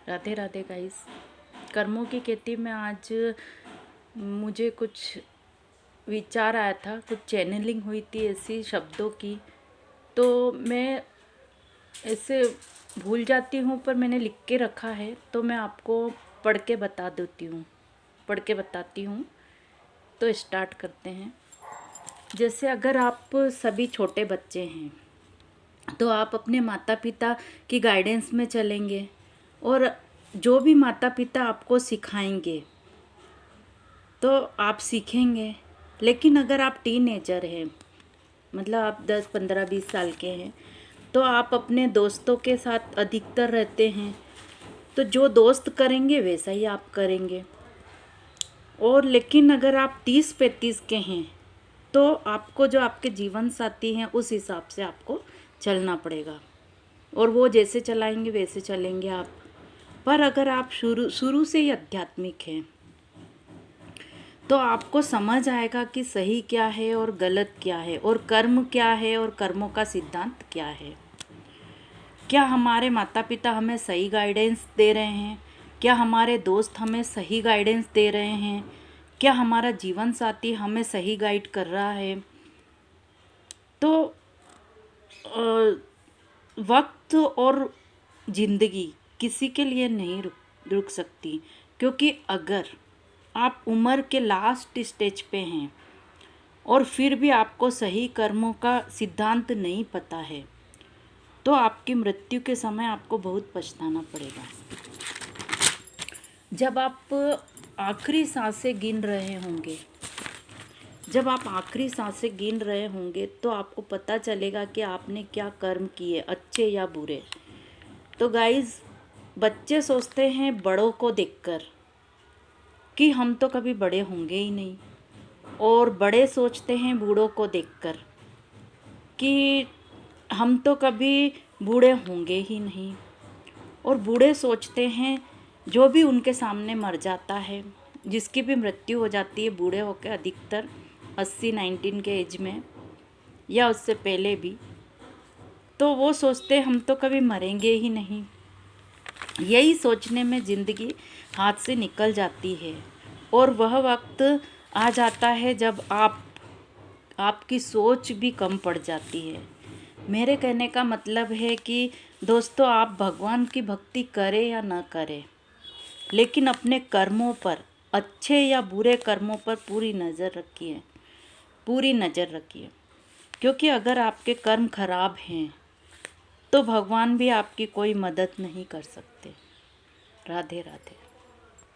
Radhe Radhe guys. कर्मों की खेती में आज मुझे कुछ विचार आया था, कुछ चैनलिंग हुई थी ऐसी शब्दों की, तो मैं ऐसे भूल जाती हूँ, पर मैंने लिख के रखा है तो मैं आपको पढ़ के बताती हूँ। तो स्टार्ट करते हैं। जैसे अगर आप सभी छोटे बच्चे हैं तो आप अपने माता पिता की गाइडेंस में चलेंगे और जो भी माता पिता आपको सिखाएंगे तो आप सीखेंगे। लेकिन अगर आप टीनेजर हैं, मतलब आप 10, 15, 20 साल के हैं, तो आप अपने दोस्तों के साथ अधिकतर रहते हैं, तो जो दोस्त करेंगे वैसा ही आप करेंगे। और लेकिन अगर आप 30-35 के हैं तो आपको जो आपके जीवन साथी हैं उस हिसाब से आपको चलना पड़ेगा, और वो जैसे चलाएंगे वैसे चलेंगे आप। पर अगर आप शुरू से ही आध्यात्मिक हैं तो आपको समझ आएगा कि सही क्या है और गलत क्या है, और कर्म क्या है और कर्मों का सिद्धांत क्या है। क्या हमारे माता पिता हमें सही गाइडेंस दे रहे हैं? क्या हमारे दोस्त हमें सही गाइडेंस दे रहे हैं? क्या हमारा जीवन साथी हमें सही गाइड कर रहा है? तो वक्त और ज़िंदगी किसी के लिए नहीं रुक सकती, क्योंकि अगर आप उम्र के लास्ट स्टेज पे हैं और फिर भी आपको सही कर्मों का सिद्धांत नहीं पता है तो आपकी मृत्यु के समय आपको बहुत पछताना पड़ेगा। जब आप आखिरी सांसें गिन रहे होंगे तो आपको पता चलेगा कि आपने क्या कर्म किए, अच्छे या बुरे। तो गाइस, बच्चे सोचते हैं बड़ों को देखकर कि हम तो कभी बड़े होंगे ही नहीं, और बड़े सोचते हैं बूढ़ों को देखकर कि हम तो कभी बूढ़े होंगे ही नहीं, और बूढ़े सोचते हैं जो भी उनके सामने मर जाता है, जिसकी भी मृत्यु हो जाती है बूढ़े होकर, अधिकतर 80-19 के एज में या उससे पहले भी, तो वो सोचते हम तो कभी मरेंगे ही नहीं। यही सोचने में ज़िंदगी हाथ से निकल जाती है, और वह वक्त आ जाता है जब आपकी सोच भी कम पड़ जाती है। मेरे कहने का मतलब है कि दोस्तों, आप भगवान की भक्ति करें या ना करें, लेकिन अपने कर्मों पर, अच्छे या बुरे कर्मों पर पूरी नज़र रखिए। क्योंकि अगर आपके कर्म खराब हैं तो भगवान भी आपकी कोई मदद नहीं कर सकते। राधे राधे।